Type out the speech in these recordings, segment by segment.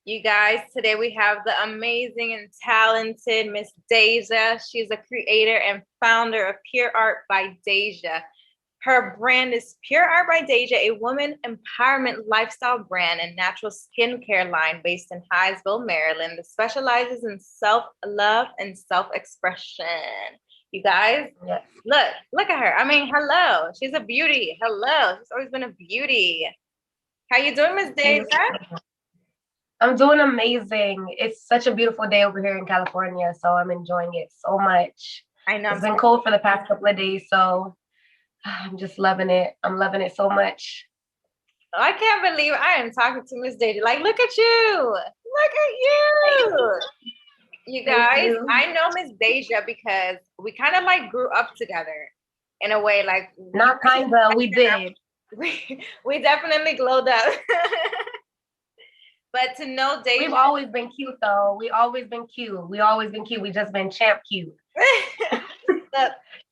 You guys, today we have the amazing and talented Miss Dasjia. She's a creator and founder of Pure Art by Dasjia. Her brand is Pure Art by Dasjia, a woman empowerment lifestyle brand and natural skincare line based in Hyattsville, Maryland, that specializes in self-love and self-expression. You guys, Yes. look at her. I mean, hello. She's a beauty. Hello. She's always been a beauty. How you doing, Miss Dasjia? I'm doing amazing. It's such a beautiful day over here in California, so I'm enjoying it so much. I know. It's been cold for the past couple of days, so I'm just loving it. I'm loving it so much. I can't believe I am talking to Miss Dasjia. Like, look at you. Look at you. You guys, I know Miss Dasjia because we kind of like grew up together in a way. Like, not kind of, we did. We definitely glowed up. But to know Dasjia, we've always been cute though. We always been cute. We always been cute. We just been champ cute.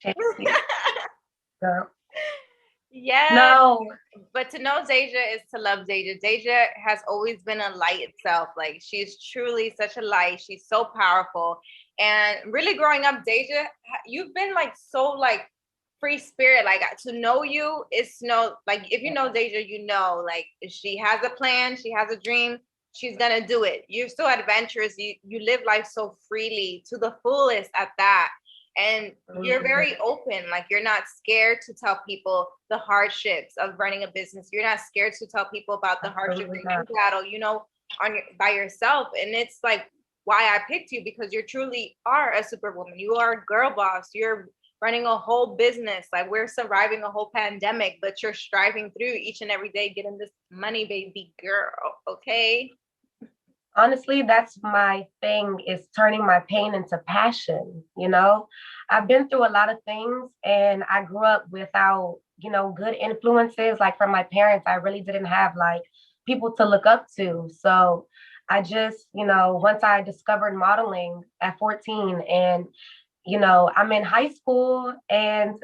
Champ cute. Girl. Yeah. No. But to know Dasjia is to love Dasjia. Dasjia has always been a light itself. Like, she's truly such a light. She's so powerful. And really growing up, Dasjia, you've been like so like free spirit. Like, to know you is to know, like, if you know Dasjia, you know, like, if she has a plan, she has a dream, she's gonna do it. You're so adventurous. You live life so freely to the fullest at that. And you're very open. Like, you're not scared to tell people the hardships of running a business. You're not scared to tell people about the hardships that you battle, you know, by yourself. And it's like why I picked you, because you truly are a superwoman. You are a girl boss. You're running a whole business. Like, we're surviving a whole pandemic, but you're striving through each and every day, getting this money, baby girl. Okay. Honestly, that's my thing, is turning my pain into passion. You know, I've been through a lot of things and I grew up without, good influences. Like from my parents, I really didn't have like people to look up to. So I just, once I discovered modeling at 14 and, I'm in high school and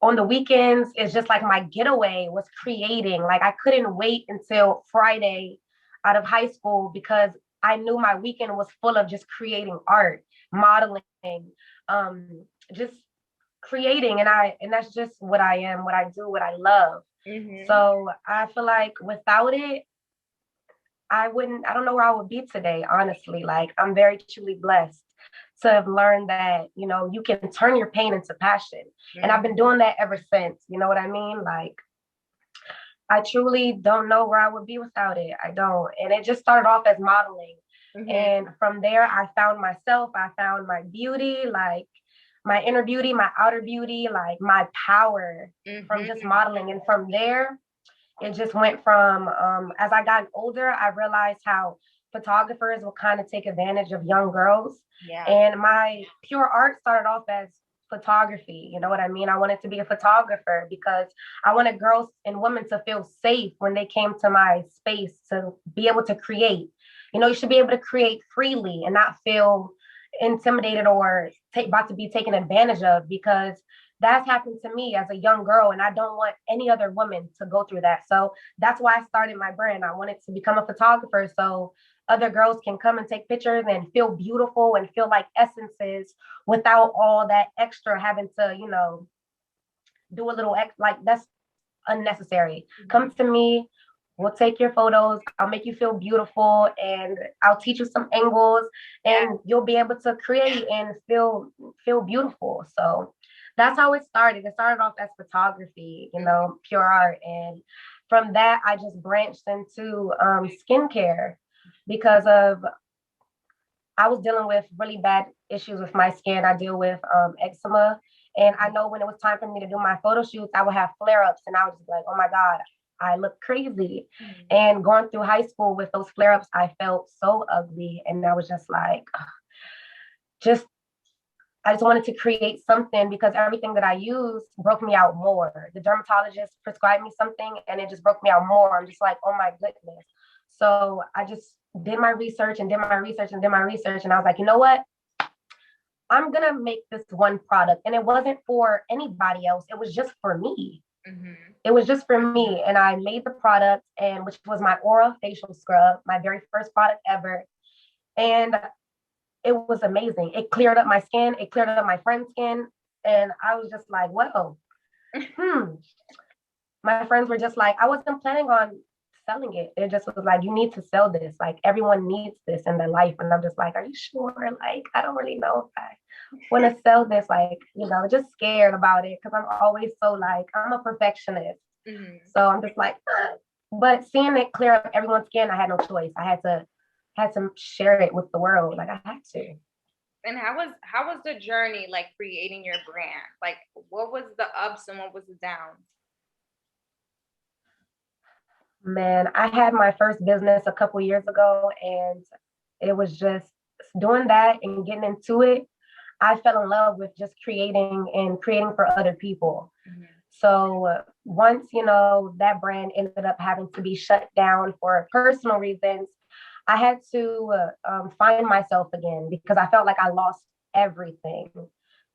on the weekends, it's just like my getaway was creating. Like I couldn't wait until Friday out of high school because I knew my weekend was full of just creating art, modeling, just creating. And that's just what I am, what I do, what I love. Mm-hmm. So I feel like without it, I don't know where I would be today, honestly. Like, I'm very truly blessed to have learned that, you can turn your pain into passion. Mm-hmm. And I've been doing that ever since, you know what I mean? Like, I truly don't know where I would be without it. I don't. And it just started off as modeling. Mm-hmm. And from there, I found myself. I found my beauty, like my inner beauty, my outer beauty, like my power from just modeling. And from there, it just went from, as I got older, I realized how photographers will kind of take advantage of young girls. Yeah. And my pure art started off as photography. You know what I mean? I wanted to be a photographer because I wanted girls and women to feel safe when they came to my space to be able to create. You should be able to create freely and not feel intimidated or about to be taken advantage of, because that's happened to me as a young girl, and I don't want any other woman to go through that. So that's why I started my brand. I wanted to become a photographer so other girls can come and take pictures and feel beautiful and feel like essences without all that extra having to, do a little like that's unnecessary. Come to me, we'll take your photos, I'll make you feel beautiful, and I'll teach you some angles, and you'll be able to create and feel beautiful. So that's how it started. It started off as photography, pure art. And from that, I just branched into skincare because I was dealing with really bad issues with my skin. I deal with eczema. And I know when it was time for me to do my photo shoots, I would have flare-ups and I was just like, oh my God, I look crazy. Mm-hmm. And going through high school with those flare-ups, I felt so ugly. And I was just like, I just wanted to create something because everything that I used broke me out more. The dermatologist prescribed me something and it just broke me out more. I'm just like, oh my goodness. So I just did my research and did my research and did my research. And I was like, you know what? I'm going to make this one product. And it wasn't for anybody else. It was just for me. It was just for me. And I made the product, and which was my Aura facial scrub, my very first product ever. And it was amazing. It cleared up my skin. It cleared up my friend's skin. And I was just like, whoa, my friends were just like, I wasn't planning on selling it. It just was like, you need to sell this. Like, everyone needs this in their life. And I'm just like, are you sure? Like, I don't really know if I want to sell this. Like, just scared about it because I'm always so like, I'm a perfectionist. So I'm just like, but seeing it clear up everyone's skin, I had no choice. I had to share it with the world. Like, I had to. And how was the journey like creating your brand? Like, what was the ups and what was the downs? Man, I had my first business a couple years ago, and it was just doing that and getting into it. I fell in love with just creating for other people. So once, that brand ended up having to be shut down for personal reasons, I had to find myself again because I felt like I lost everything.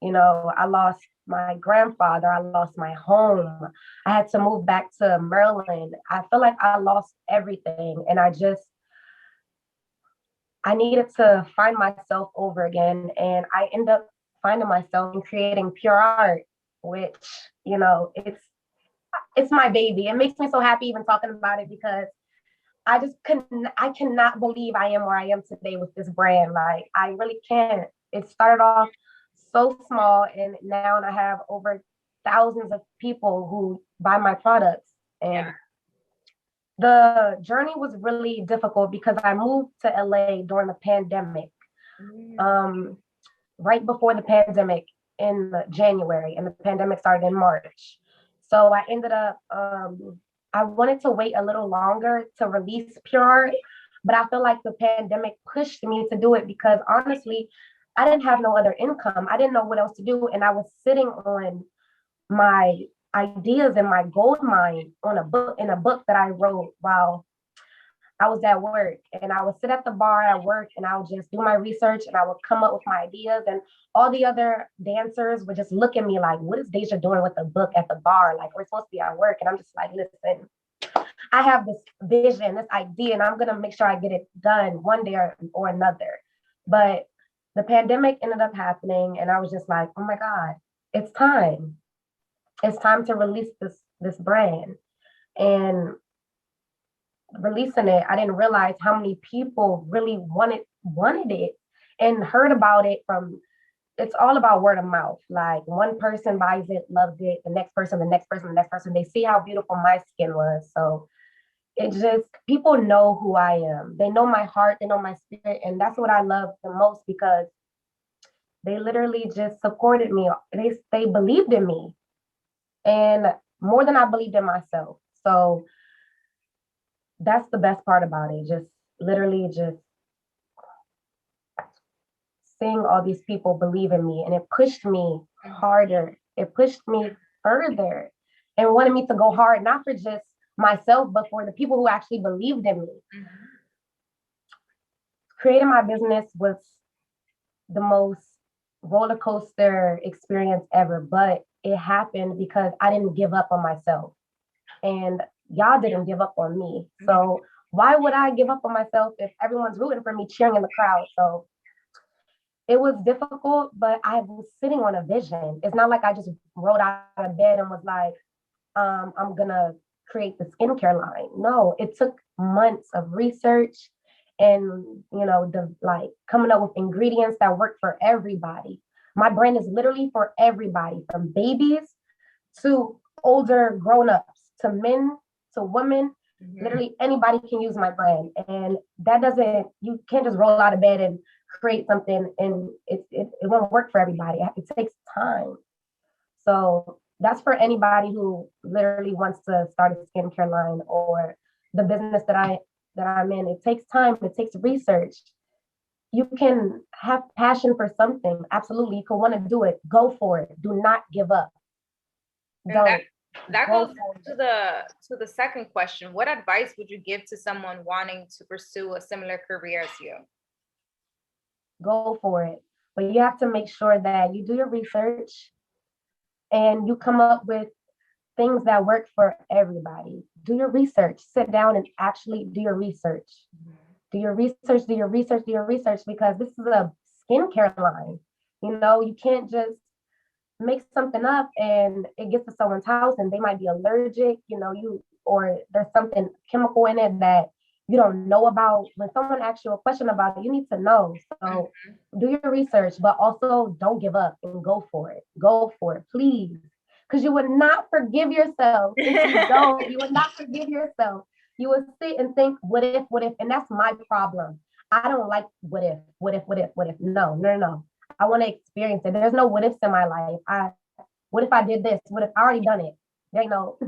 I lost my grandfather, I lost my home. I had to move back to Maryland. I feel like I lost everything. And I needed to find myself over again. And I ended up finding myself in creating pure art, which, it's my baby. It makes me so happy even talking about it because I cannot believe I am where I am today with this brand. Like, I really can't. It started off so small, and now I have over thousands of people who buy my products. And the journey was really difficult because I moved to LA during the pandemic, right before the pandemic in January, and the pandemic started in March. So I ended up, I wanted to wait a little longer to release Pure Art, but I feel like the pandemic pushed me to do it because honestly, I didn't have no other income. I didn't know what else to do. And I was sitting on my ideas and my gold mine in a book that I wrote while I was at work. And I would sit at the bar at work and I would just do my research and I would come up with my ideas. And all the other dancers would just look at me like, what is Dasjia doing with a book at the bar? Like, we're supposed to be at work. And I'm just like, listen, I have this vision, this idea, and I'm going to make sure I get it done one day or another. But the pandemic ended up happening. And I was just like, oh my God, it's time. It's time to release this brand. And releasing it, I didn't realize how many people really wanted it and heard about it from, it's all about word of mouth. Like, one person buys it, loves it, the next person, the next person, the next person, they see how beautiful my skin was. So it just, people know who I am. They know my heart, they know my spirit. And that's what I love the most because they literally just supported me. They believed in me, and more than I believed in myself. So that's the best part about it. Just literally just seeing all these people believe in me, and it pushed me harder. It pushed me further and wanted me to go hard, not for just myself, but for the people who actually believed in me. Creating my business was the most roller coaster experience ever, but it happened because I didn't give up on myself. And y'all didn't give up on me. So why would I give up on myself if everyone's rooting for me, cheering in the crowd? So it was difficult, but I was sitting on a vision. It's not like I just rolled out of bed and was like, I'm gonna create the skincare line. No, it took months of research and coming up with ingredients that work for everybody. My brand is literally for everybody, from babies to older grown-ups, to men, to women. Literally anybody can use my brand. And you can't just roll out of bed and create something and it won't work for everybody. It takes time. So that's for anybody who literally wants to start a skincare line or the business that I'm in. It takes time, it takes research. You can have passion for something. Absolutely. You can want to do it. Go for it. Do not give up. That goes to the second question. What advice would you give to someone wanting to pursue a similar career as you? Go for it. But you have to make sure that you do your research and you come up with things that work for everybody. Do your research. Sit down and actually do your research. Do your research, do your research, do your research, because this is a skincare line. You know, you can't just make something up and it gets to someone's house and they might be allergic, you know, or there's something chemical in it that you don't know about. When someone asks you a question about it, you need to know. So do your research, but also don't give up and go for it. Go for it, please. Because you would not forgive yourself if you don't. You would not forgive yourself. You would sit and think, what if? And that's my problem. I don't like what if. No, no, no. I want to experience it. There's no what ifs in my life. What if I did this? What if I already done it? You know,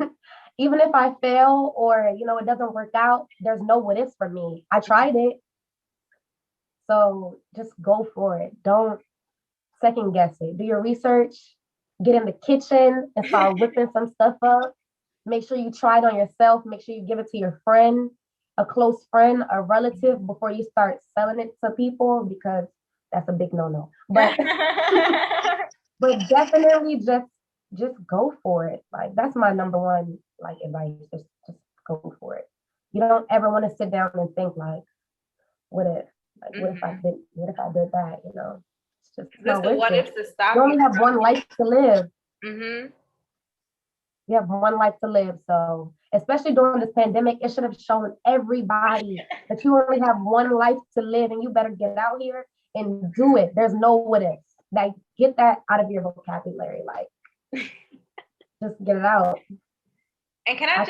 even if I fail or, you know, it doesn't work out, there's no what ifs for me. I tried it. So just go for it. Don't second guess it. Do your research, get in the kitchen and start whipping some stuff up. Make sure you try it on yourself. Make sure you give it to your friend, a close friend, a relative before you start selling it to people, because that's a big no-no. But but definitely just go for it. Like that's my number one like advice. Just go for it. You don't ever want to sit down and think like, what if? Like what if I did that, you know? It's just this the what if to stop. You only have one life to live. Mm-hmm. You have one life to live. So especially during this pandemic, it should have shown everybody that you only have one life to live and you better get out here and do it. There's no what ifs. Like get that out of your vocabulary. Like just get it out. And can I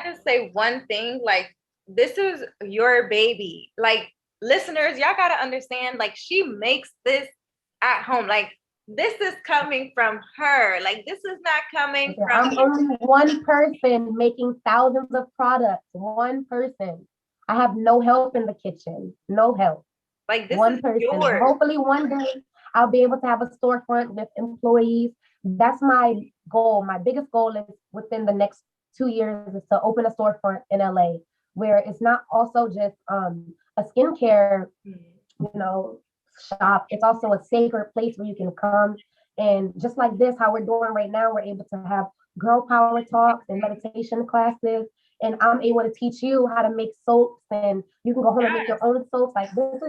just say one thing? Like this is your baby. Like listeners, y'all gotta understand, like she makes this at home. Like this is coming from her. Like this is not coming from I'm only one person making thousands of products. One person. I have no help in the kitchen. No help. Like this one is person. Yours. Hopefully one day I'll be able to have a storefront with employees. That's my goal. My biggest goal is within the next 2 years is to open a storefront in LA where it's not also just a skincare, you know, shop. It's also a sacred place where you can come and just like this, how we're doing right now, we're able to have girl power talks and meditation classes. And I'm able to teach you how to make soaps and you can go home and make your own soaps. Like this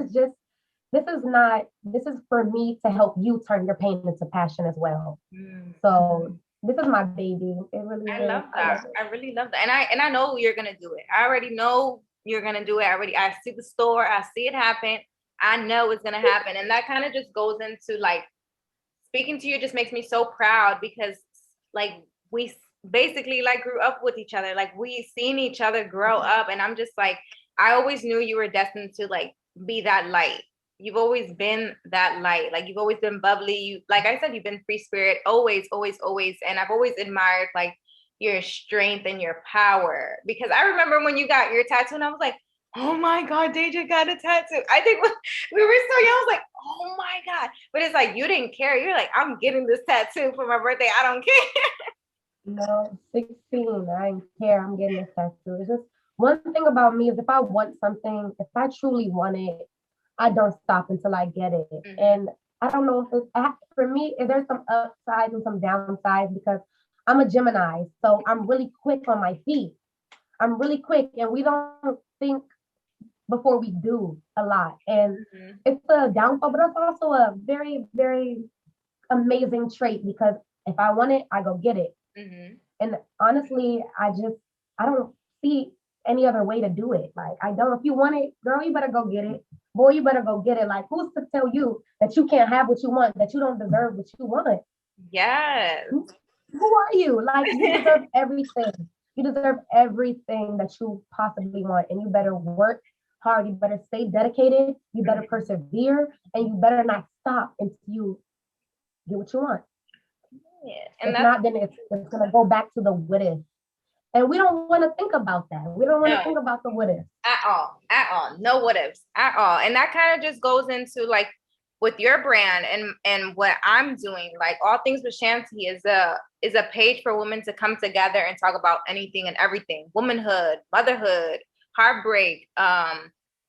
is for me to help you turn your pain into passion as well. So this is my baby. It really I love that. I really love that. And I know you're gonna do it. I already know you're gonna do it. I see the store, I see it happen. I know it's gonna happen. And that kind of just goes into like speaking to you just makes me so proud because like we basically like grew up with each other. Like we seen each other grow up. And I'm just like, I always knew you were destined to like be that light. You've always been that light. Like you've always been bubbly. You, like I said, you've been free spirit, always, always, always. And I've always admired like your strength and your power. Because I remember when you got your tattoo and I was like, oh my God, Dasjia got a tattoo. I think when we were so young, I was like, oh my God. But it's like, you didn't care. You're like, I'm getting this tattoo for my birthday. I don't care. No, 16, I didn't care. I'm getting this tattoo. It's just one thing about me is if I want something, if I truly want it, I don't stop until I get it. And I don't know if it's, for me, there's some upsides and some downsides because I'm a Gemini. So I'm really quick on my feet. I'm really quick and we don't think before we do a lot. And it's a downfall, but it's also a very, very amazing trait because if I want it, I go get it. And honestly, I don't see any other way to do it. Like I don't, if you want it, girl, you better go get it. Boy, you better go get it. Like who's to tell you that you can't have what you want, that you don't deserve what you want? Yes. Who are you? Like you deserve everything. You deserve everything that you possibly want. And you better work hard. You better stay dedicated. You better persevere. And you better not stop until you get what you want. Yeah. And if not, then it's going to go back to the what if. And we don't want to think about that. We don't want to think about the what if. At all. No what ifs at all. And that kind of just goes into like with your brand and what I'm doing. Like Allthingswithshanty is a page for women to come together and talk about anything and everything. Womanhood, motherhood, heartbreak,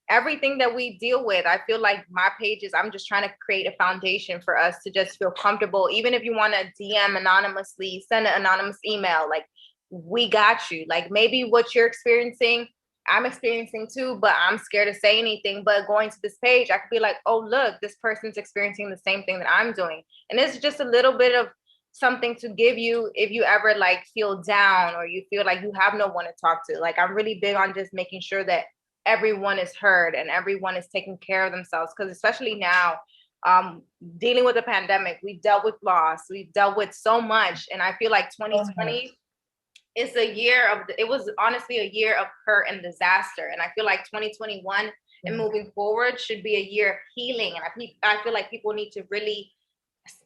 everything that we deal with. I feel like my pages, I'm just trying to create a foundation for us to just feel comfortable. Even if you want to DM anonymously, send an anonymous email, like we got you. Like maybe what you're experiencing, I'm experiencing too, but I'm scared to say anything. But going to this page, I could be like, oh, look, this person's experiencing the same thing that I'm doing. And it's just a little bit of something to give you if you ever like feel down or you feel like you have no one to talk to. Like I'm really big on just making sure that everyone is heard and everyone is taking care of themselves, because especially now, dealing with the pandemic, we've dealt with loss, we've dealt with so much, and I feel like 2020 is a year of it was honestly a year of hurt and disaster, and I feel like 2021 and moving forward should be a year of healing. And I feel like people need to really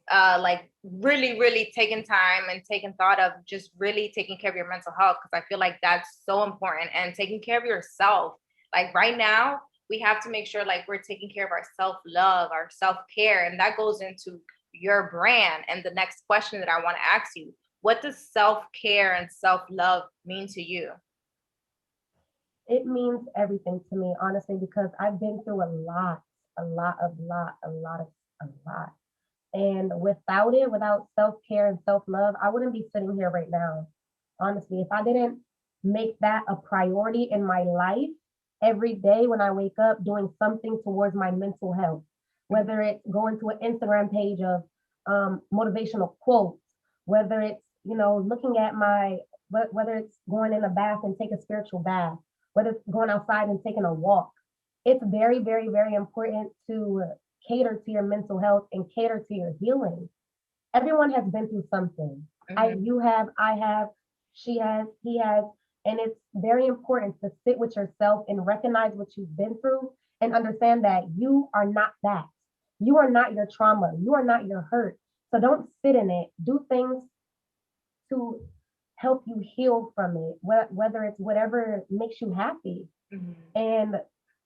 like really taking time and taking thought of just really taking care of your mental health, because I feel like that's so important, and taking care of yourself. Like right now we have to make sure like we're taking care of our self-love, our self-care, and that goes into your brand. And the next question that I want to ask you, what does self-care and self-love mean to you? It means everything to me, honestly, because I've been through a lot. And without it, without self-care and self-love, I wouldn't be sitting here right now. Honestly, if I didn't make that a priority in my life every day when I wake up, doing something towards my mental health, whether it's going to an Instagram page of motivational quotes, whether it's, looking at whether it's going in a bath and take a spiritual bath, whether it's going outside and taking a walk. It's very, very, very important to cater to your mental health and cater to your healing. Everyone has been through something. You have, I have, she has, he has, and it's very important to sit with yourself and recognize what you've been through and understand that you are not that. You are not your trauma. You are not your hurt. So don't sit in it. Do things to help you heal from it, whether it's whatever makes you happy. And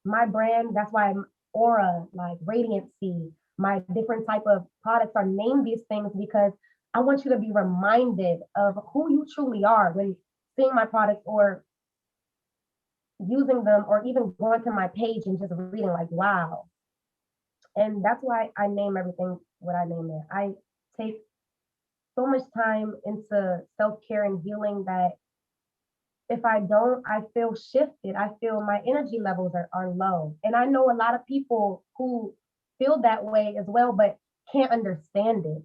my brand, that's why I'm Aura, like Radiancy, my different type of products are named these things, because I want you to be reminded of who you truly are when seeing my products or using them, or even going to my page and just reading like, wow. And that's why I name everything what I name it. I take so much time into self-care and healing that if I don't, I feel shifted. I feel my energy levels are low. And I know a lot of people who feel that way as well, but can't understand it.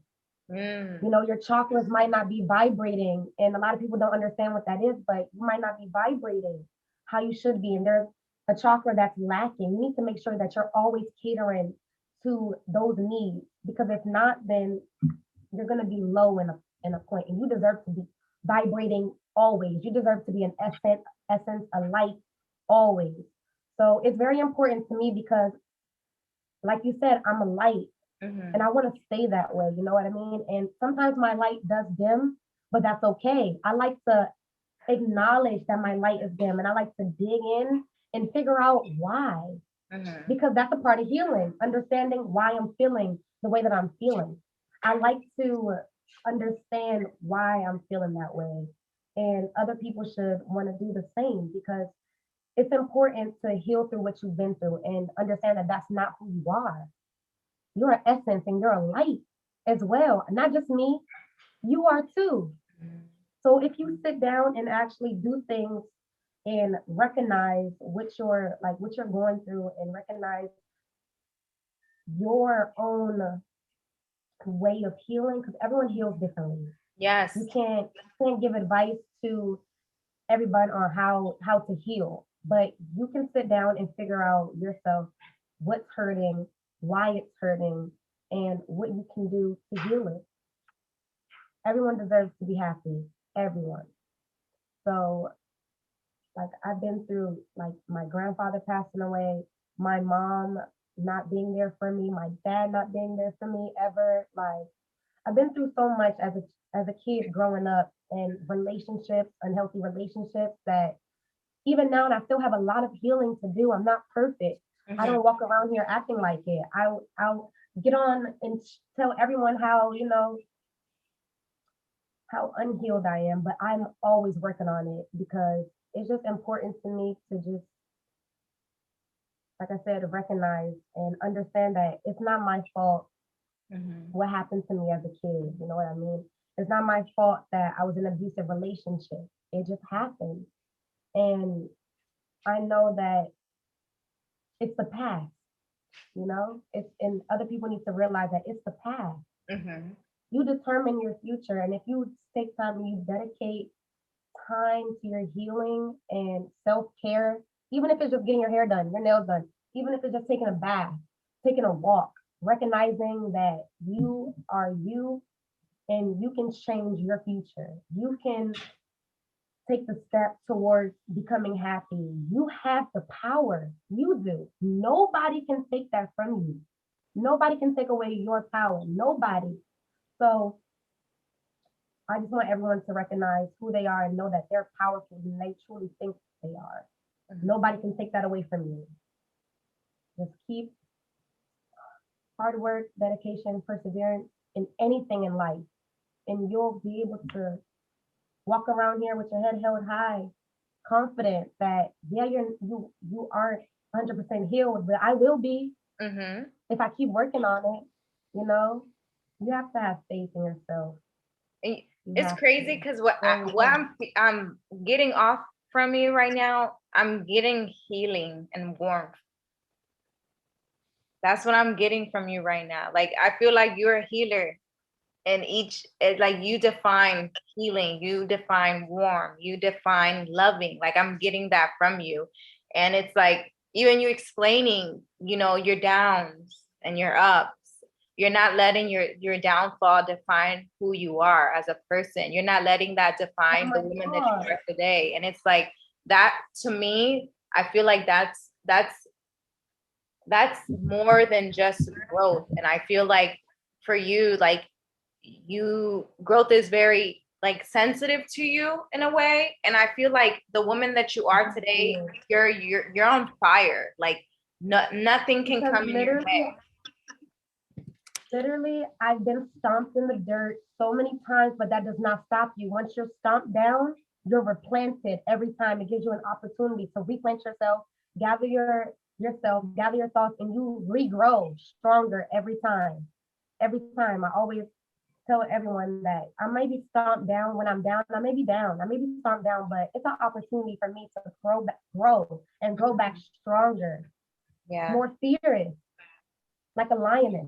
Your chakras might not be vibrating, and a lot of people don't understand what that is, but you might not be vibrating how you should be. And there's a chakra that's lacking. You need to make sure that you're always catering to those needs, because if not, then you're going to be low in a point, and you deserve to be vibrating always. You deserve to be an essence, a light always. So it's very important to me because, like you said, I'm a light, and I want to stay that way. You know what I mean? And sometimes my light does dim, but that's okay. I like to acknowledge that my light is dim, and I like to dig in and figure out why, because that's a part of healing, understanding why I'm feeling the way that I'm feeling. I like to understand why I'm feeling that way. And other people should want to do the same, because it's important to heal through what you've been through and understand that that's not who you are. You're an essence and you're a light as well. Not just me, you are too. So if you sit down and actually do things and recognize what you're going through, and recognize your own way of healing, because everyone heals differently. Yes. You can't give advice to everybody on how to heal, but you can sit down and figure out yourself what's hurting, why it's hurting, and what you can do to heal it. Everyone deserves to be happy. Everyone. So, like, I've been through, like, my grandfather passing away, my mom not being there for me, my dad not being there for me ever. Like, I've been through so much as a kid growing up, in relationships, unhealthy relationships, that even now, and I still have a lot of healing to do. I'm not perfect. I don't walk around here acting like it. I'll get on and tell everyone how unhealed I am, but I'm always working on it, because it's just important to me to just like I said, recognize and understand that it's not my fault what happened to me as a kid. You know what I mean? It's not my fault that I was in an abusive relationship. It just happened. And I know that it's the past, you know? It's and other people need to realize that it's the past. You determine your future. And if you take time and you dedicate time to your healing and self-care, even if it's just getting your hair done, your nails done, even if it's just taking a bath, taking a walk, recognizing that you are you and you can change your future. You can take the step towards becoming happy. You have the power. You do. Nobody can take that from you. Nobody can take away your power. Nobody. So I just want everyone to recognize who they are and know that they're powerful and they truly think they are. Nobody can take that away from you. Just keep hard work, dedication, perseverance in anything in life, and you'll be able to walk around here with your head held high, confident that yeah, you aren't 100% healed, but I will be if I keep working on it. You know, you have to have faith in yourself. It's crazy because what I'm getting off from you right now, I'm getting healing and warmth. That's what I'm getting from you right now. Like, I feel like you're a healer, and like you define healing, you define warm, you define loving. Like, I'm getting that from you. And it's like, even you explaining, you know, your downs and your ups, you're not letting your downfall define who you are as a person. You're not letting that define the woman that you are today. And it's like that, to me, I feel like that's more than just growth. And I feel like for you, like, growth is very like sensitive to you in a way. And I feel like the woman that you are today, you're on fire. Like, nothing can come in your way. Literally, I've been stomped in the dirt so many times, but that does not stop you. Once you're stomped down, you're replanted every time. It gives you an opportunity to replant yourself, gather yourself, gather your thoughts, and you regrow stronger every time. Every time. I always tell everyone that I may be stomped down when I'm down. I may be down. I may be stomped down, but it's an opportunity for me to grow back stronger, more fierce, like a lioness.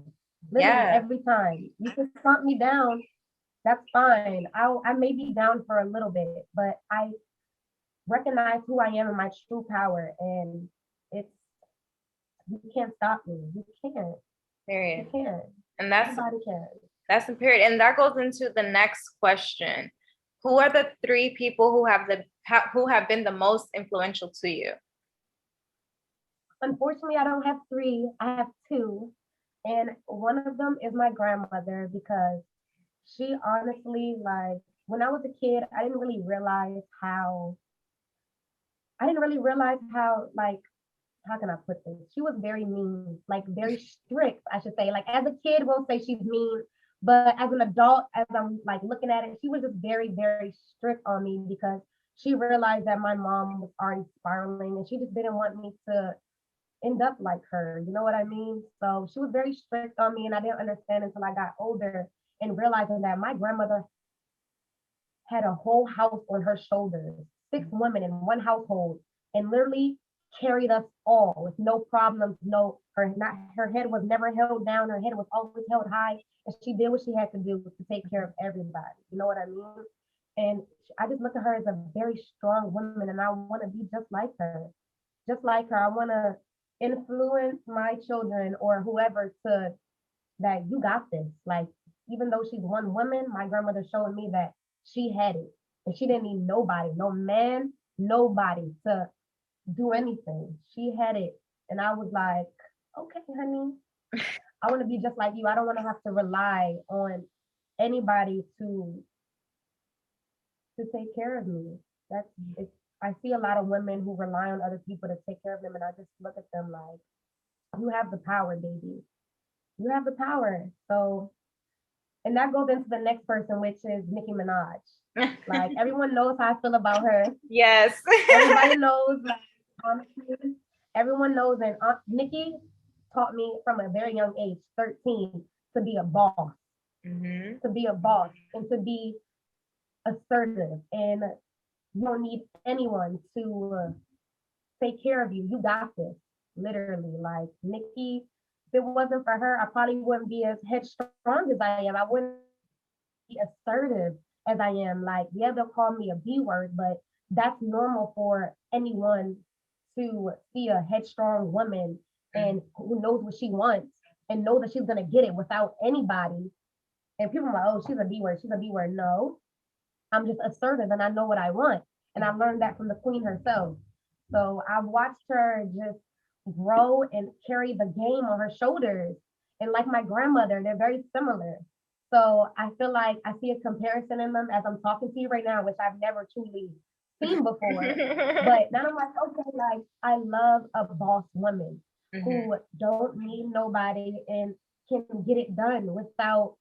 Literally every time. You can stomp me down, that's fine. I may be down for a little bit, but I recognize who I am and my true power, and you can't stop me. You can't. Period. You can't. And that's nobody can. That's the period. And that goes into the next question. Who are the 3 people who have been the most influential to you? Unfortunately, I don't have 3. I have 2. And one of them is my grandmother, because she honestly, like, when I was a kid, I didn't really realize how, like, how can I put this? She was very mean, like very strict, I should say. Like, as a kid, we'll say she's mean, but as an adult, as I'm like looking at it, she was just very, very strict on me, because she realized that my mom was already spiraling and she just didn't want me to end up like her. You know what I mean? So she was very strict on me, and I didn't understand until I got older and realizing that my grandmother had a whole house on her shoulders, 6 women in one household, and literally carried us all with no problems. Her head was never held down. Her head was always held high, and she did what she had to do to take care of everybody. You know what I mean? And I just look at her as a very strong woman, and I want to be just like her. Just like her, I want to influence my children or whoever to that you got this. Like, even though she's one woman, my grandmother showed me that she had it, and she didn't need nobody, no man, nobody to do anything. She had it, and I was like, okay, honey, I want to be just like you. I don't want to have to rely on anybody to take care of me. I see a lot of women who rely on other people to take care of them, and I just look at them like, you have the power, baby. You have the power. So, and that goes into the next person, which is Nicki Minaj. Like, everyone knows how I feel about her. Yes. Everybody knows, like, honestly, Everyone knows, and Aunt Nicki taught me from a very young age, 13, to be a boss, to be a boss, and to be assertive. And you don't need anyone to take care of you. You got this, literally. Like Nicki, if it wasn't for her, I probably wouldn't be as headstrong as I am. I wouldn't be assertive as I am. Like, yeah, they'll call me a B word, but that's normal for anyone to see a headstrong woman and who knows what she wants and know that she's gonna get it without anybody. And people are like, oh, she's a B word, she's a B word. No, I'm just assertive and I know what I want. And I learned that from the queen herself. So I've watched her just grow and carry the game on her shoulders. And like my grandmother, they're very similar. So I feel like I see a comparison in them as I'm talking to you right now, which I've never truly seen before. But then I'm like, okay, like I love a boss woman who don't need nobody and can get it done without,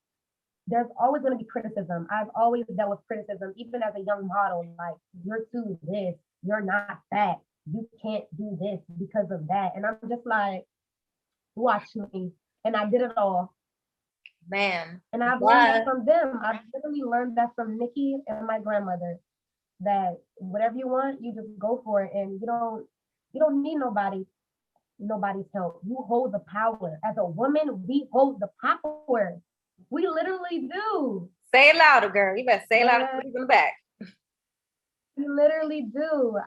there's always going to be criticism. I've always dealt with criticism, even as a young model, like, you're too this, you're not that, you can't do this because of that. And I'm just like, watch me. And I did it all. Man. And I've learned that from them. I've literally learned that from Nicki and my grandmother, that whatever you want, you just go for it. And you don't need nobody's help. You hold the power. As a woman, we hold the power. We literally do. Say it louder, girl. You better say it louder in the back. We literally do.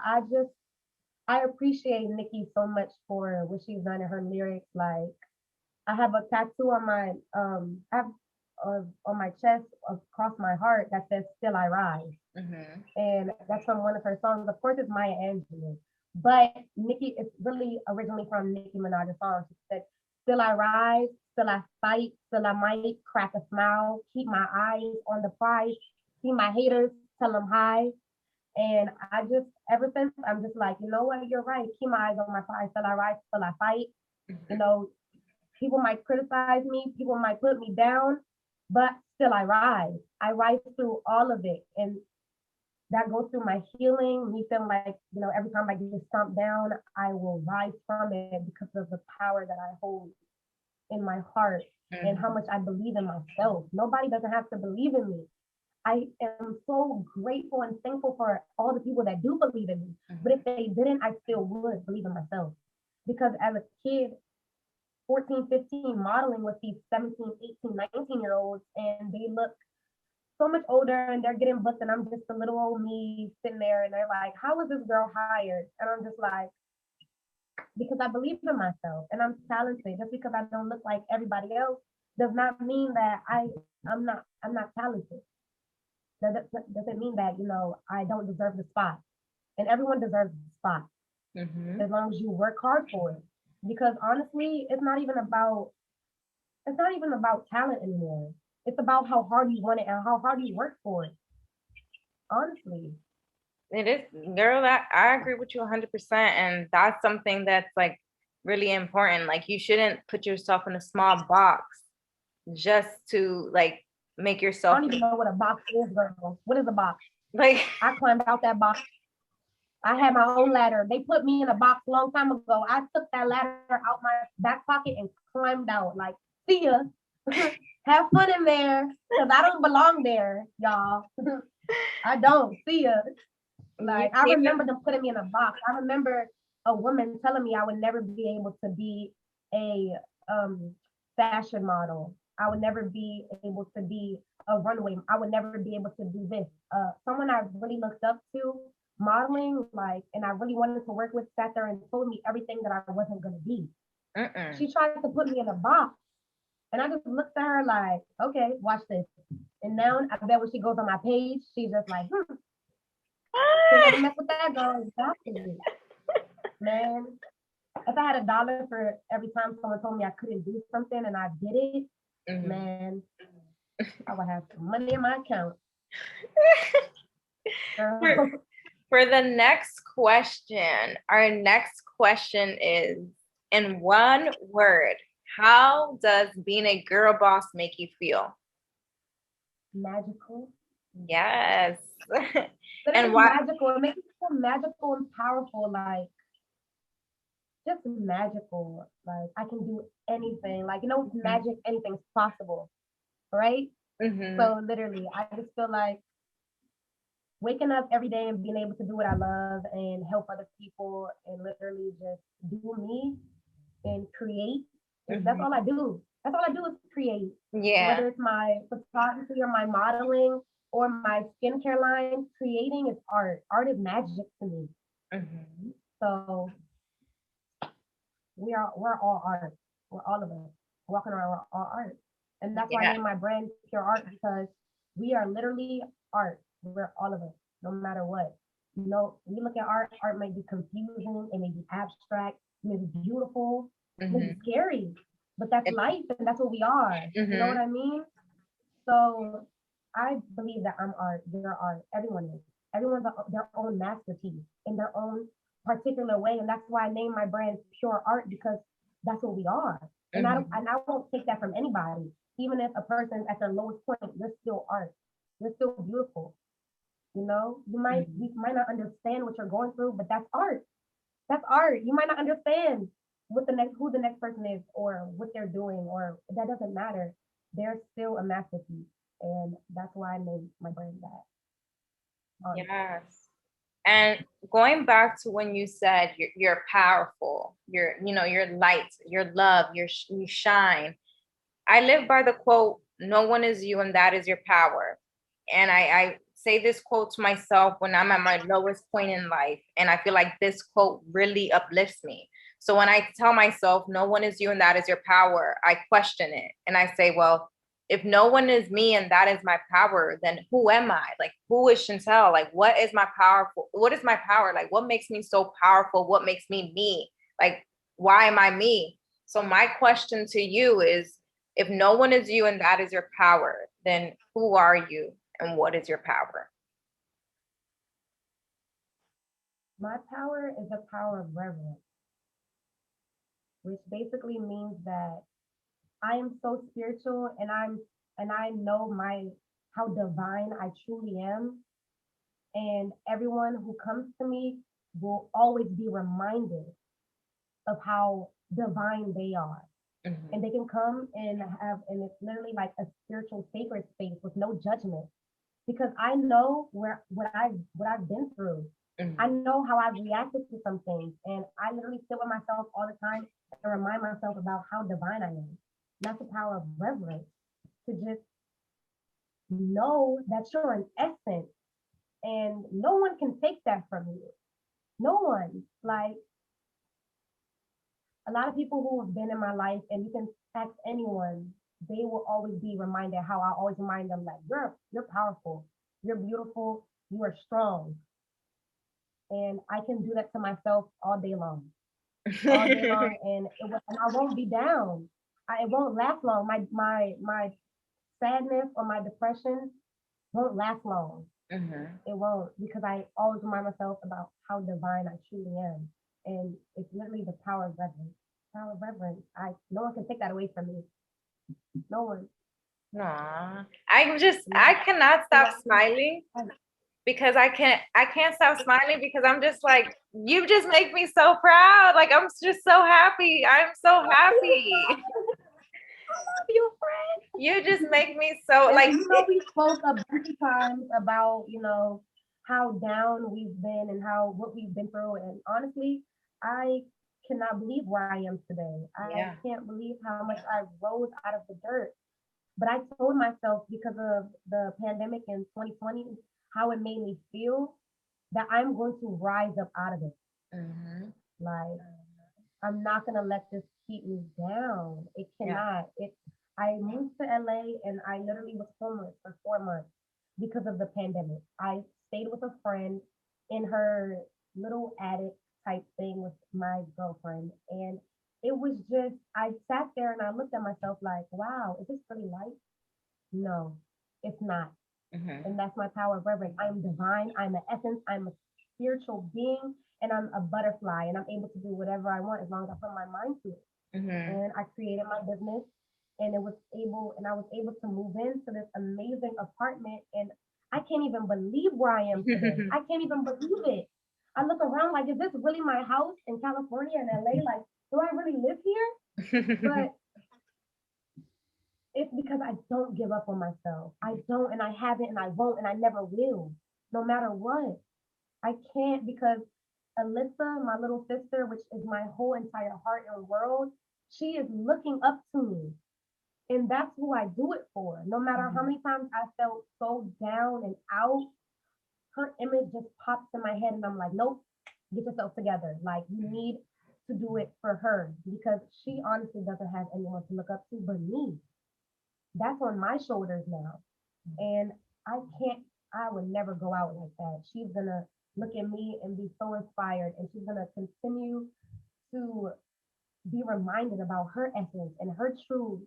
I appreciate Nicki so much for what she's done in her lyrics. Like, I have a tattoo on my on my chest across my heart that says "Still I Rise," and that's from one of her songs. Of course, it's Maya Angelou, but Nicki, it's really originally from Nicki Minaj's song. She said, "Still I rise, still I fight, still I might crack a smile, keep my eyes on the prize, see my haters, tell them hi." And I just, ever since, I'm just like, you know what, you're right. Keep my eyes on my prize, still I rise, still I fight. You know, people might criticize me, people might put me down, but still I rise. I rise through all of it. And that goes through my healing, me feeling like, every time I get stomped down, I will rise from it because of the power that I hold in my heart and how much I believe in myself. Nobody doesn't have to believe in me. I am so grateful and thankful for all the people that do believe in me. But if they didn't, I still would believe in myself. Because as a kid, 14, 15, modeling with these 17, 18, 19-year-olds, and they look so much older and they're getting booked, and I'm just a little old me sitting there, and they're like, how is this girl hired? And I'm just like, because I believe in myself and I'm talented. Just because I don't look like everybody else does not mean that I'm not talented. That doesn't mean that, I don't deserve the spot. And everyone deserves the spot. As long as you work hard for it. Because honestly, it's not even about talent anymore. It's about how hard you want it and how hard you work for it. Honestly. It is, girl, that I agree with you 100%. And that's something that's like really important. Like, you shouldn't put yourself in a small box just to like make yourself. I don't even know what a box is, girl. What is a box? Like, I climbed out that box. I had my own ladder. They put me in a box a long time ago. I took that ladder out my back pocket and climbed out. Like, see ya. Have fun in there, because I don't belong there, y'all. I don't. See ya. Like, I remember them putting me in a box. I remember a woman telling me I would never be able to be a fashion model. I would never be able to be a runway. I would never be able to do this. Someone I really looked up to modeling, like, and I really wanted to work with, sat there and told me everything that I wasn't going to be. She tried to put me in a box, and I just looked at her like, okay, watch this. And now I bet when she goes on my page, she's just like, never mess with that girl. Exactly. Man, if I had $1 for every time someone told me I couldn't do something and I did it, man, I would have some money in my account. For the next question, our next question is, in one word, how does being a girl boss make you feel? Magical. Yes. And why? Magical. It makes me feel magical and powerful. Like, just magical. Like I can do anything. Like, Mhm. magic, anything's possible, right? Mhm. So literally, I just feel like waking up every day and being able to do what I love and help other people and literally just do me and create. That's all I Mhm. do. That's all I do is create. Yeah. Whether it's my photography or my modeling or my skincare line, creating is art. Art is magic to me. Mhm. So we're all art. We're all of us walking around. We're all art, and that's why I Yeah. named my brand Pure Art because we are literally art. We're all of us, no matter what. We look at art. Art may be confusing. It may be abstract. It may be beautiful. It may be Mhm. scary, but that's It- life, and that's what we are. You know what Mhm. I mean? So I believe that I'm art. You're art. Everyone is. Everyone's their own masterpiece in their own particular way, and that's why I named my brand Pure Art because that's what we are. Mhm. And I won't take that from anybody. Even if a person's at their lowest point, you're still art. You're still beautiful. You Mhm. might not understand what you're going through, but that's art. That's art. You might not understand who the next person is or what they're doing or that doesn't matter. They're still a masterpiece, and that's why I named my brand that art. Yes. And going back to when you said you're powerful, you're light, you're love, you shine. I live by the quote, no one is you and that is your power. And I say this quote to myself when I'm at my lowest point in life. And I feel like this quote really uplifts me. So when I tell myself, no one is you and that is your power, I question it. And I say, well, if no one is me and that is my power, then who am I? Like, who is Chantel? Like, what is my powerful? What is my power? Like, what makes me so powerful? What makes me me? Like, why am I me? So my question to you is, if no one is you and that is your power, then who are you and what is your power? My power is the power of reverence, which basically means that I am so spiritual and I know my how divine I truly am. And everyone who comes to me will always be reminded of how divine they are. And Mm-hmm. they can come and it's literally like a spiritual sacred space with no judgment because I know what I've been through. I Mm-hmm. know how I've reacted to some things, and I literally sit with myself all the time and remind myself about how divine I am. And that's the power of reverence to just know that you're an essence, and no one can take that from you. No one. Like a lot of people who have been in my life, and you can ask anyone, they will always be reminded how I always remind them that you're powerful, you're beautiful, you are strong, and I can do that to myself all day long, and I won't be down. It won't last long. My sadness or my depression won't last long. Mm-hmm. It won't because I always remind myself about how divine I truly am, and it's literally the power of reverence. Power of reverence. No one can take that away from me. No one. Aw. I Yeah. cannot So stop smiling because I can't stop smiling because I'm just like, you just make me so proud. Like, I'm just so happy. I'm so happy. you friend. You just make me so And like we spoke a bunch of times about, how down we've been and how what we've been through. And honestly, I cannot believe where I am today. I yeah. can't believe how much I rose out of the dirt. But I told myself because of the pandemic in 2020, how it made me feel that I'm going to rise up out of it. Mm-hmm. Like I'm not gonna let this keep me down. It Yeah. cannot. I moved to LA and I literally was homeless for 4 months because of the pandemic. I stayed with a friend in her little attic type thing with my girlfriend. And it was just I sat there and I looked at myself like, wow, is this really life? No, it's not. Mm-hmm. And that's my power of reverence. I am divine. I'm an essence. I'm a spiritual being, and I'm a butterfly, and I'm able to do whatever I want as long as I put my mind to it. Mm-hmm. And I created my business, and I was able to move into this amazing apartment, and I can't even believe where I am today. I can't even believe it. I look around like, is this really my house in California and LA? Like, do I really live here? But it's because I don't give up on myself. I don't, and I haven't, and I won't, and I never will, no matter what. I can't because Alyssa, my little sister, which is my whole entire heart and world, she is looking up to me. And that's who I do it for. No matter how many times I felt so down and out, her image just pops in my head, and I'm like, nope, get yourself together. Like, you need to do it for her because she honestly doesn't have anyone to look up to but me. That's on my shoulders now. And I can't, I would never go out like that. She's gonna look at me and be so inspired, and she's gonna continue to be reminded about her essence and her true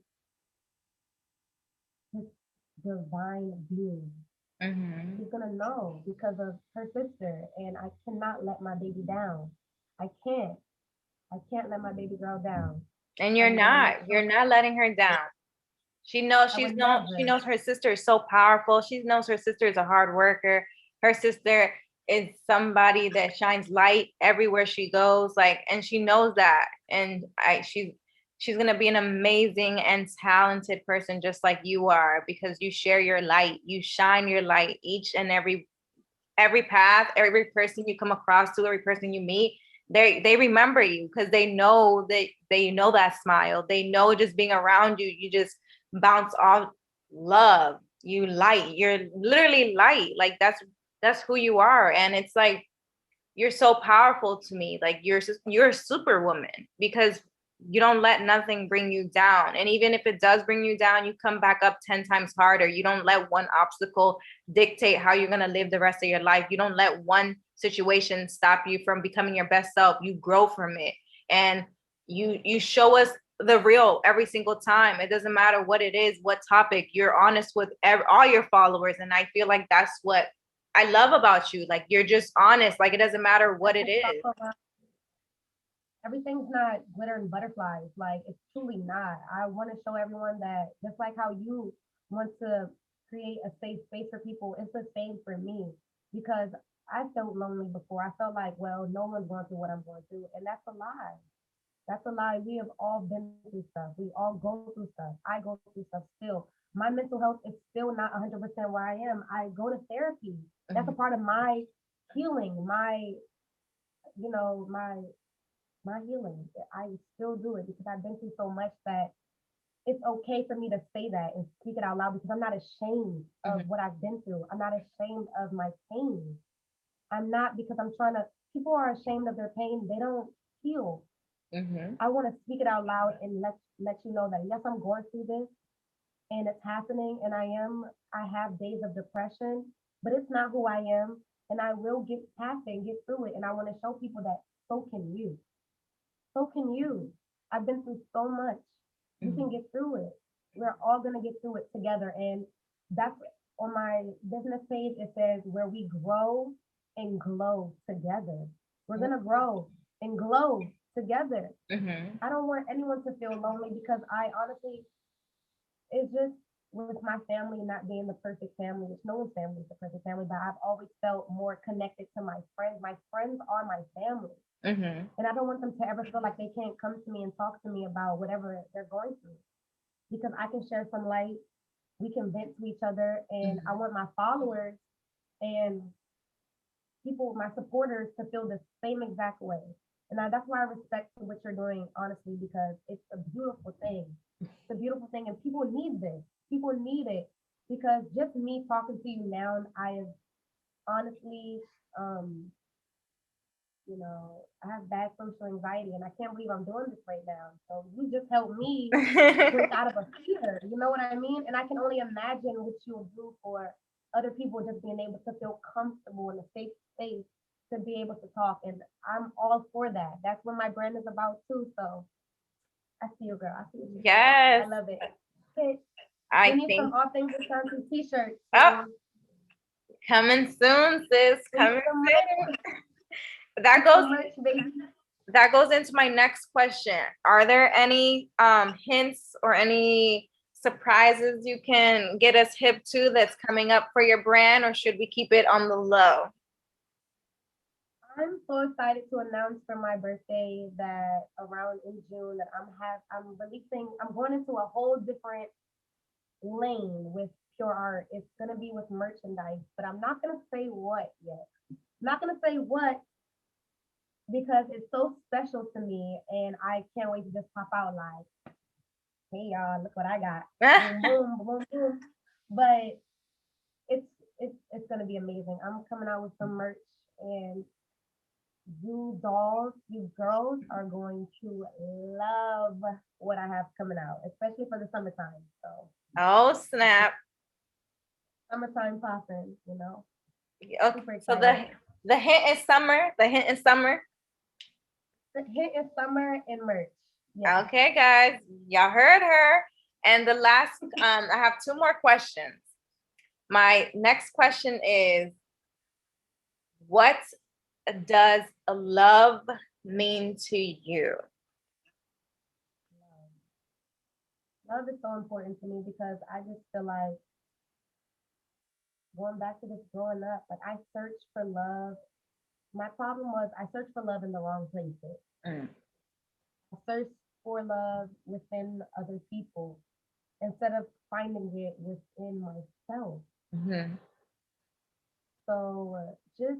this divine being. She's gonna know because of her sister, and I cannot let my baby down. I can't. I can't let my baby girl down. And you're not letting her down. She knows she knows her sister is so powerful. She knows her sister is a hard worker. Her sister is somebody that shines light everywhere she goes. Like, and she knows that. And she's gonna be an amazing and talented person just like you are, because you share your light. You shine your light each and every path, every person you come across to, every person you meet. They remember you because they know that smile. They know just being around you, you just bounce off love. You light. You're literally light. Like that's who you are. And it's like you're so powerful to me. Like you're a superwoman because you don't let nothing bring you down. And even if it does bring you down, you come back up 10 times harder. You don't let one obstacle dictate how you're going to live the rest of your life. You don't let one situation stop you from becoming your best self. You grow from it. And you show us the real every single time. It doesn't matter what it is, what topic. You're honest with all your followers. And I feel like that's what I love about you. Like, you're just honest. Like, it doesn't matter what it is. Everything's not glitter and butterflies. Like, it's truly not. I want to show everyone that just like how you want to create a safe space for people, it's the same for me. Because I felt lonely before. I felt like, well, no one's going through what I'm going through. And that's a lie. That's a lie. We have all been through stuff. We all go through stuff. I go through stuff still. My mental health is still not 100% where I am. I go to therapy. That's a part of my healing, you know, my healing. I still do it because I've been through so much that it's okay for me to say that and speak it out loud because I'm not ashamed of what I've been through. I'm not ashamed of my pain. I'm not because I'm trying to, people are ashamed of their pain. They don't heal. I want to speak it out loud and let you know that yes, I'm going through this and it's happening, and I have days of depression, but it's not who I am, and I will get past it and get through it. And I want to show people that so can you. So can you. I've been through so much. You can get through it. We're all gonna get through it together. And that's on my business page. It says where we grow and glow together. We're gonna grow and glow together. I don't want anyone to feel lonely because I honestly, it's just with my family not being the perfect family, which no one's family is the perfect family, but I've always felt more connected to my friends. My friends are my family. And I don't want them to ever feel like they can't come to me and talk to me about whatever they're going through because I can share some light. We can vent to each other. And I want my followers and people, my supporters, to feel the same exact way. And that's why I respect what you're doing, honestly, because it's a beautiful thing. It's a beautiful thing. And people need this. People need it because just me talking to you now, I have honestly, you know, I have bad social anxiety and I can't believe I'm doing this right now. So you just helped me break out of a fear. You know what I mean? And I can only imagine what you'll do for other people just being able to feel comfortable in a safe space to be able to talk. And I'm all for that. That's what my brand is about too. So I see you, girl. I see you. Yes. I love it. Okay. I We need think some Allthingswithshanty t-shirts. Oh, coming soon, sis. Coming soon. That goes into my next question. Are there any hints or any surprises you can get us hip to that's coming up for your brand, or should we keep it on the low? I'm so excited to announce for my birthday that around in June that I'm going into a whole different lane with pure art. It's gonna be with merchandise, but I'm not gonna say what yet. I'm not gonna say what because it's so special to me and I can't wait to just pop out like, hey y'all, look what I got. Boom, boom, boom, boom. But it's it's gonna be amazing. I'm coming out with some merch and you dolls, you girls are going to love what I have coming out, especially for the summertime. So Oh, snap. summertime popping, you know. Okay. Super So excited. the hint is summer. The hint is summer. The hit is summer and merch. Yes. Okay, guys, y'all heard her. And the last, I have two more questions. My next question is, what does love mean to you? Love is so important to me because I just feel like going back to this growing up, like I searched for love. My problem was I searched for love in the wrong places. Mm. I searched for love within other people instead of finding it within myself. Mm-hmm. So just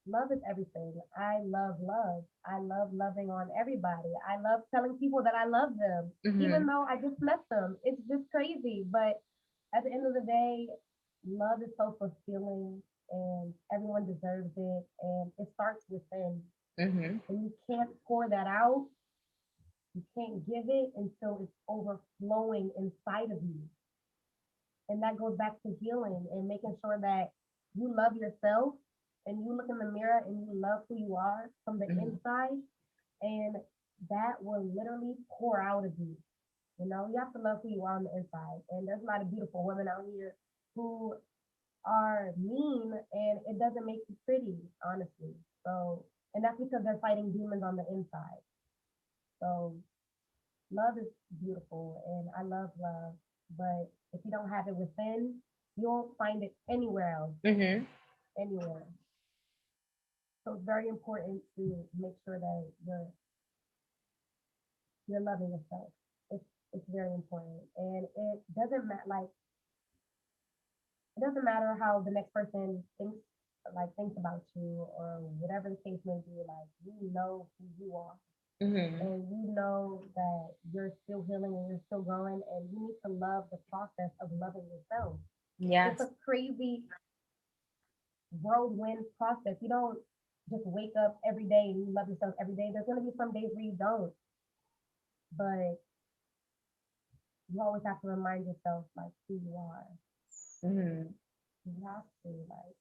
love is everything. I love love. I love loving on everybody. I love telling people that I love them, even Mm-hmm. though I just met them. It's just crazy. But at the end of the day, love is so fulfilling and everyone deserves it. And it starts within. Mm-hmm. And you can't pour that out. You can't give it until it's overflowing inside of you. And that goes back to healing and making sure that you love yourself and you look in the mirror and you love who you are from the Mm-hmm. inside, and that will literally pour out of you. You know, you have to love who you are on the inside. And there's a lot of beautiful women out here who are mean and it doesn't make you pretty, honestly. So, and that's because they're fighting demons on the inside. So love is beautiful and I love love, but if you don't have it within, you won't find it anywhere else, Mm-hmm. anywhere. So it's very important to make sure that you're loving yourself. It's very important, and it doesn't matter like it doesn't matter how the next person thinks about you or whatever the case may be. Like you know who you are, Mm-hmm. and you know that you're still healing and you're still growing, and you need to love the process of loving yourself. It's Yes. a crazy whirlwind process. You don't just wake up every day and you love yourself every day. There's going to be some days where you don't, but you always have to remind yourself like who you are. Mm-hmm. You have to like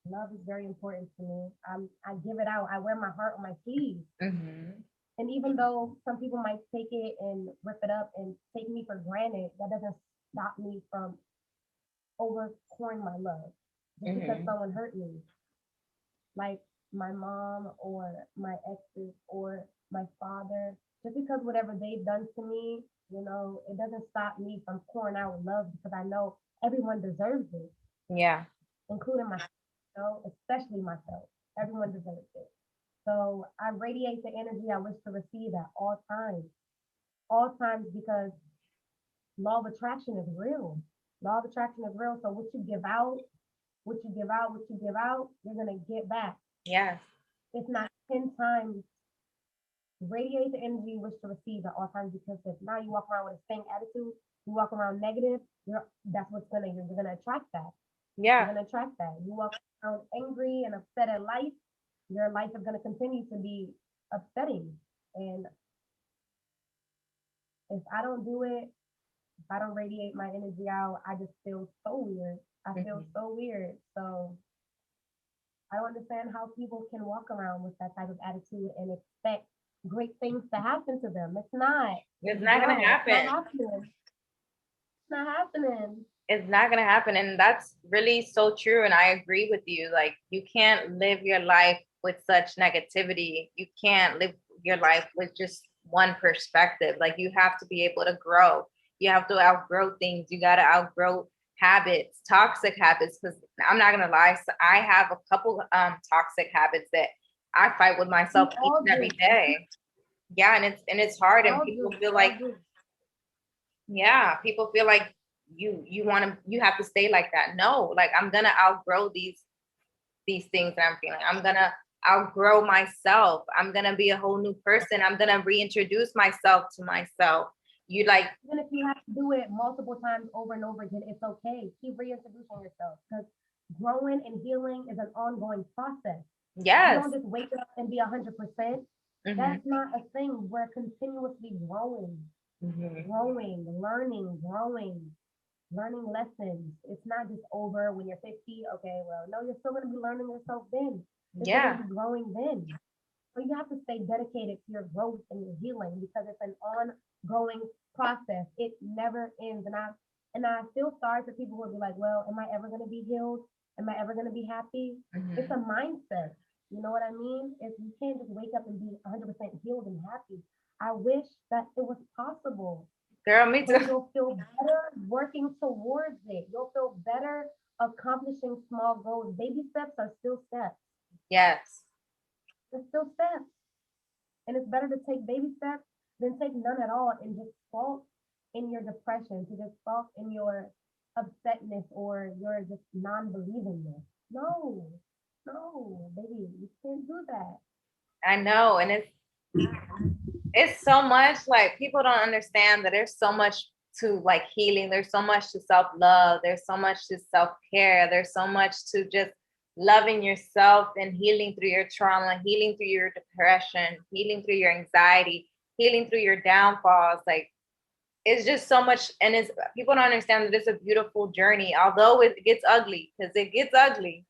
love is very important to me. I give it out. I wear my heart on my sleeve. Mm-hmm. And even though some people might take it and rip it up and take me for granted, that doesn't stop me from overpouring my love just because Mm-hmm. someone hurt me, like my mom or my exes or my father. Just because whatever they've done to me, it doesn't stop me from pouring out love because I know everyone deserves it, Yeah. including myself, especially myself. Everyone deserves it. So I radiate the energy I wish to receive at all times because law of attraction is real. Law of attraction is real. So what you give out, what you give out, what you give out, you're gonna get back. Yes. If not 10 times, radiate the energy you wish to receive at all times because if now you walk around with the same attitude, you walk around negative, that's what's you're gonna attract that. You're Yeah. gonna attract that. You walk around angry and upset at life, your life is gonna continue to be upsetting. And if I don't do it, if I don't radiate my energy out, I just feel so weird. I feel Mm-hmm. so weird. So I don't understand how people can walk around with that type of attitude and expect great things to happen to them. It's not. It's not gonna No, it's not happen. happening. It's not happening. It's not gonna happen. And that's really so true. And I agree with you. Like you can't live your life with such negativity. You can't live your life with just one perspective. Like you have to be able to grow. You have to outgrow things. You gotta outgrow habits, toxic habits, because I'm not gonna lie, so I have a couple toxic habits that I fight with myself each and every day. Yeah, and it's hard, and people feel like, yeah, people feel like you have to stay like that. No, like I'm gonna outgrow these things that I'm feeling. I'm gonna outgrow myself. I'm gonna be a whole new person. I'm gonna reintroduce myself to myself. You like, even if you have to do it multiple times over and over again, it's okay. Keep reintroducing yourself because growing and healing is an ongoing process. You yes. don't just wake up and be 100%. Mm-hmm. That's not a thing. We're continuously growing, Mm-hmm. growing, learning, growing, learning lessons. It's not just over when you're 50. Okay, well, no, you're still going to be learning yourself then. You're still going Yeah. to be growing then. So you have to stay dedicated to your growth and your healing because it's an ongoing process. It never ends. And I feel sorry for people who will be like, well, am I ever going to be healed? Am I ever going to be happy? It's Mm-hmm. a mindset. You know what I mean? If you can't just wake up and be 100% healed and happy. I wish that it was possible, Girl, me but too. you'll feel better working towards it. You'll feel better accomplishing small goals. Baby steps are still steps. Yes. They're still steps. And it's better to take baby steps than take none at all and just sulk in your depression, to just sulk in your upsetness or your just non-believingness. No, no, baby, you can't do that. I know. And it's so much, like, people don't understand that there's so much to like healing. There's so much to self-love. There's so much to self-care. There's so much to just loving yourself and healing through your trauma, healing through your depression, healing through your anxiety, healing through your downfalls. Like, it's just so much, and it's, people don't understand that it's a beautiful journey, although it gets ugly, because it gets ugly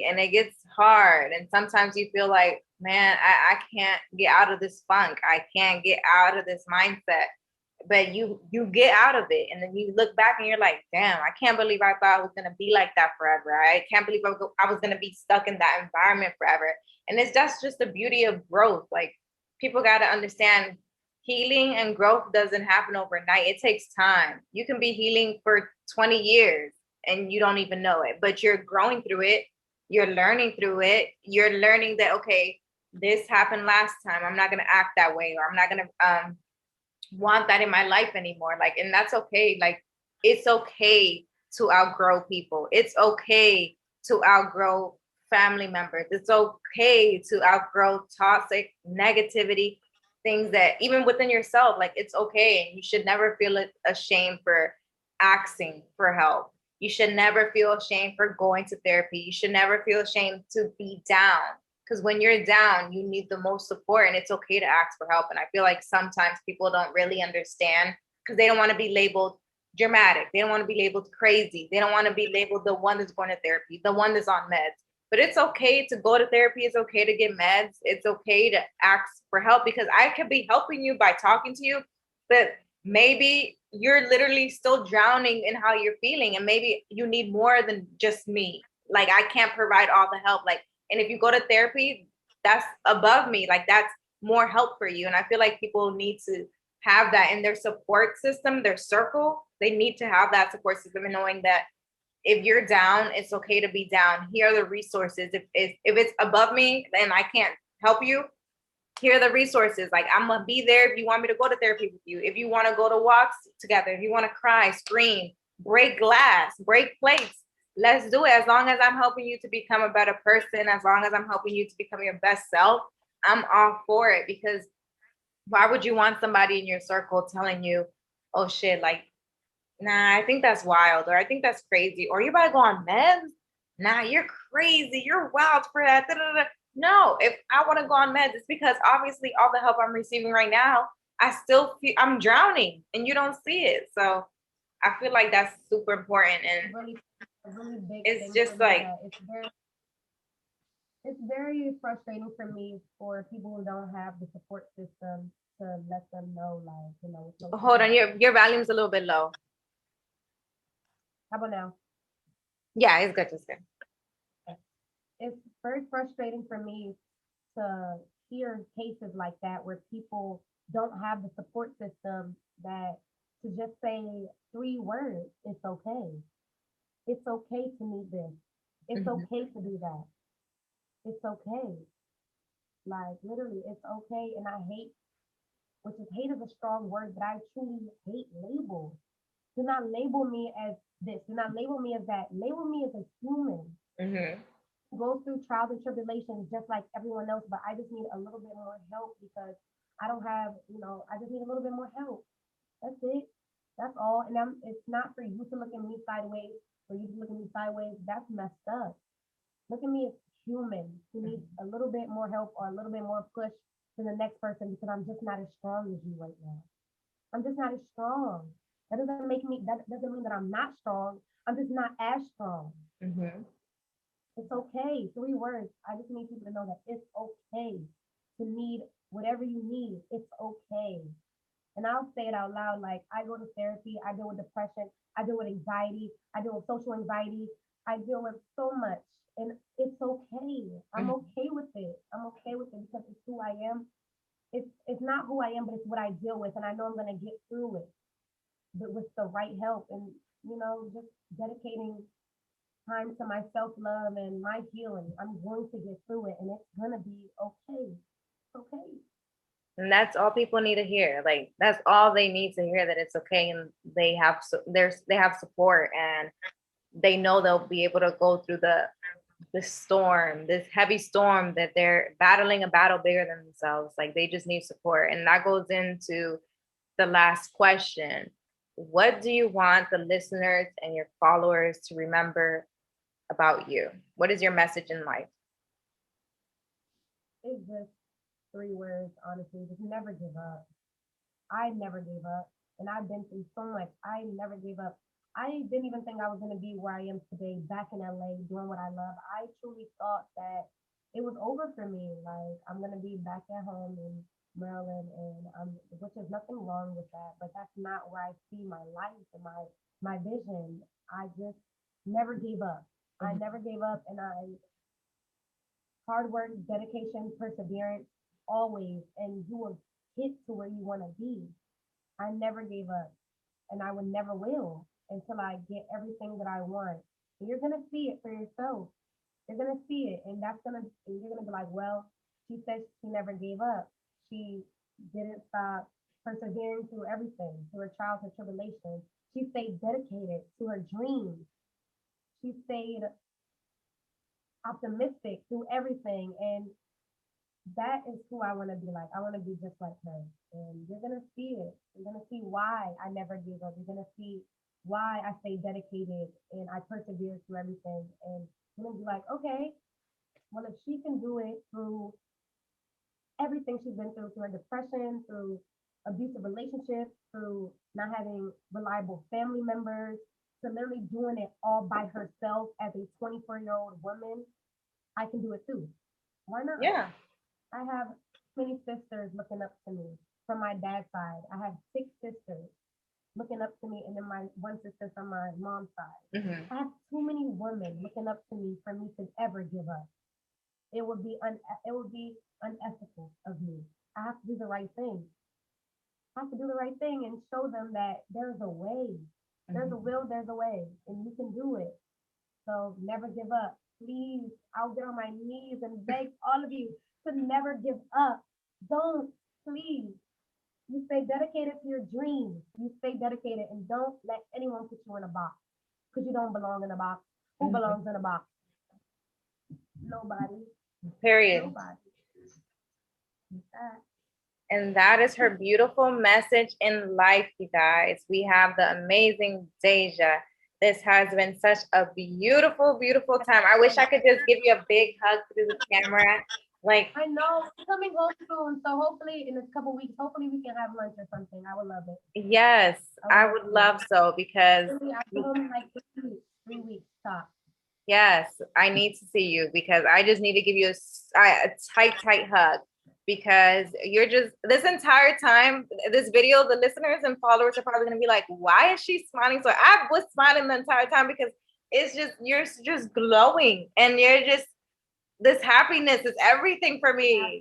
and it gets hard. And sometimes you feel like, man, I can't get out of this funk. I can't get out of this mindset. But you get out of it. And then you look back and you're like, damn, I can't believe I thought I was gonna be like that forever. I can't believe I was gonna be stuck in that environment forever. And that's just the beauty of growth. Like, people gotta understand, healing and growth doesn't happen overnight. It takes time. You can be healing for 20 years and you don't even know it, but you're growing through it. You're learning through it. You're learning that, okay, this happened last time. I'm not going to act that way, or I'm not going to want that in my life anymore. Like, and that's okay. Like, it's okay to outgrow people. It's okay to outgrow family members. It's okay to outgrow toxic negativity, things that even within yourself, like, it's okay. And you should never feel ashamed for asking for help. You should never feel ashamed for going to therapy. You should never feel ashamed to be down, because when you're down, you need the most support, and it's okay to ask for help. And I feel like sometimes people don't really understand because they don't want to be labeled dramatic. They don't want to be labeled crazy. They don't want to be labeled the one that's going to therapy, the one that's on meds. But it's okay to go to therapy. It's okay to get meds. It's okay to ask for help, because I could be helping you by talking to you, but maybe you're literally still drowning in how you're feeling, and maybe you need more than just me. Like, I can't provide all the help. Like, and if you go to therapy, that's above me. Like, that's more help for you. And I feel like people need to have that in their support system, their circle. They need to have that support system, and knowing that if you're down, it's okay to be down. Here are the resources. If it's above me and I can't help you, here are the resources. Like, I'm gonna be there if you want me to go to therapy with you. If you want to go to walks together, if you want to cry, scream, break glass, break plates, let's do it. As long as I'm helping you to become a better person, as long as I'm helping you to become your best self, I'm all for it. Because why would you want somebody in your circle telling you, oh shit, like, nah, I think that's wild, or I think that's crazy, or you better go on meds? Nah, you're crazy. You're wild for that. Da, da, da. No, if I want to go on meds, it's because obviously all the help I'm receiving right now, I still feel I'm drowning and you don't see it. So I feel like that's super important. And Really, a really big it's thing for just me like, that it's very frustrating for me for people who don't have the support system to let them know, like, it's hold okay. on, your volume's a little bit low. How about now? Yeah, it's good. It's good. It's very frustrating for me to hear cases like that where people don't have the support system that to just say 3 words. It's okay. It's okay to need this. It's Mhm. okay to do that. It's okay. Like literally, it's okay. And I hate, which is hate is a strong word, but I truly hate labels. Do not label me as this. Do not label me as that. Label me as a human. Mhm. Go through trials and tribulations just like everyone else, but I just need a little bit more help because I don't have, I just need a little bit more help. That's it. That's all. And it's not for you to look at me sideways, for you to look at me sideways. That's messed up. Look at me as human who needs a little bit more help or a little bit more push than the next person because I'm just not as strong as you right now. I'm just not as strong. That doesn't mean that I'm not strong. I'm just not as strong. Mhm. It's okay. 3 words. I just need people to know that it's okay to need whatever you need. It's okay. And I'll say it out loud. Like I go to therapy, I deal with depression, I deal with anxiety, I deal with social anxiety, I deal with so much. And it's okay. I'm Mhm. okay with it. I'm okay with it because it's who I am. It's not who I am, but it's what I deal with. And I know I'm gonna get through it. But with the right help and just dedicating time to my self-love and my healing. I'm going to get through it and it's gonna be okay. It's okay. And that's all people need to hear. Like that's all they need to hear, that it's okay, and they have support, and they know they'll be able to go through this storm, this heavy storm, that they're battling a battle bigger than themselves. Like they just need support. And that goes into the last question. What do you want the listeners and your followers to remember about you? What is your message in life? It's just 3 words, honestly. Just never give up. I never gave up. And I've been through so much. I never gave up. I didn't even think I was gonna be where I am today, back in LA, doing what I love. I truly thought that it was over for me. Like I'm gonna be back at home in Maryland, and which is nothing wrong with that, but that's not where I see my life and my vision. I just never gave up. I Mhm. never gave up, and I hard work, dedication, perseverance, always, and you will get to where you want to be. I never gave up, and I would never will until I get everything that I want. And you're gonna see it for yourself. You're gonna see it, and you're gonna be like, well, she said she never gave up. She didn't stop persevering through everything, through her trials and tribulations. She stayed dedicated to her dreams. She stayed optimistic through everything, and that is who I want to be like. I want to be just like her. And you're going to see it. You're going to see why I never gave up. You're going to see why I stay dedicated and I persevere through everything. And you're going to be like, okay, well, if she can do it through everything she's been through her depression, through abusive relationships, through not having reliable family members, to literally doing it all by herself as a 24-year-old woman, I can do it too. Why not? Yeah. I have many sisters looking up to me from my dad's side. I have 6 sisters looking up to me, and then my one sister from my mom's side. Mhm. I have too many women looking up to me for me to ever give up. It would be unethical of me. I have to do the right thing. I have to do the right thing and show them that there's a way. There's a Mhm. will, there's a way, and you can do it. So never give up. Please, I'll get on my knees and beg all of you to never give up. Don't, please. You stay dedicated to your dreams. You stay dedicated and don't let anyone put you in a box because you don't belong in a box. Who Mhm. belongs in a box? Nobody. Period. Nobody. Uh, And that is her beautiful message in life, you guys. We have the amazing Dasjia. This has been such a beautiful, beautiful time. I wish I could just give you a big hug through the camera. Like, I know it's coming home soon, so hopefully in a couple weeks, hopefully we can have lunch or something. I would love it. yes, I would I love would to. love so, because Really, I get home in like 3 weeks. 3 weeks stop. yes, I need to see you, because I just need to give you a tight, tight hug, because you're just, this entire time, this video, the listeners and followers are probably going to be like, why is she smiling? So I was smiling the entire time because it's just, you're just glowing, and you're just, this happiness is everything for me.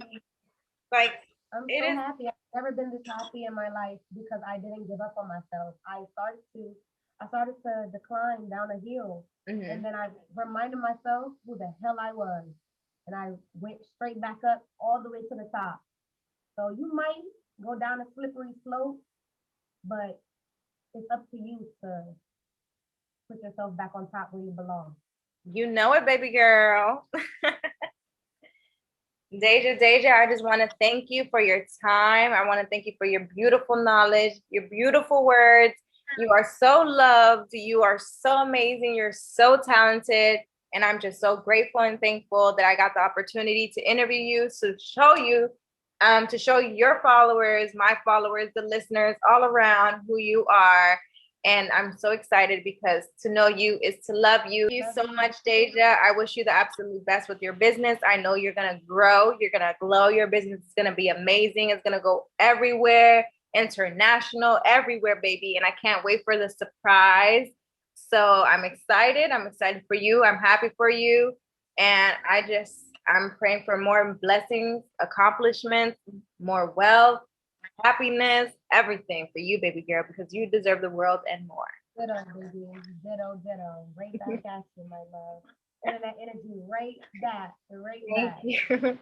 Like, I'm It so is. happy. I've never been this happy in my life because I didn't give up on myself. I started to decline down a hill, and Mhm. then I reminded myself who the hell I was, and I went straight back up all the way to the top. So you might go down a slippery slope, but it's up to you to put yourself back on top where you belong. You know it, baby girl. Deja, I just want to thank you for your time. I want to thank you for your beautiful knowledge, your beautiful words. You are so loved. You are so amazing. You're so talented. And I'm just so grateful and thankful that I got the opportunity to interview you, to show your followers, my followers, the listeners all around who you are. And I'm so excited because to know you is to love you. Thank you so much, Deja. I wish you the absolute best with your business. I know you're going to grow. You're going to glow. Your business is going to be amazing. It's going to go everywhere, international, everywhere, baby. And I can't wait for the surprise. So I'm excited. I'm excited for you. I'm happy for you. And I'm praying for more blessings, accomplishments, more wealth, happiness, everything for you, baby girl, because you deserve the world and more. Ditto, baby. Ditto, ditto. Right back at you, my love. Internet energy, right back, right Thank back. you.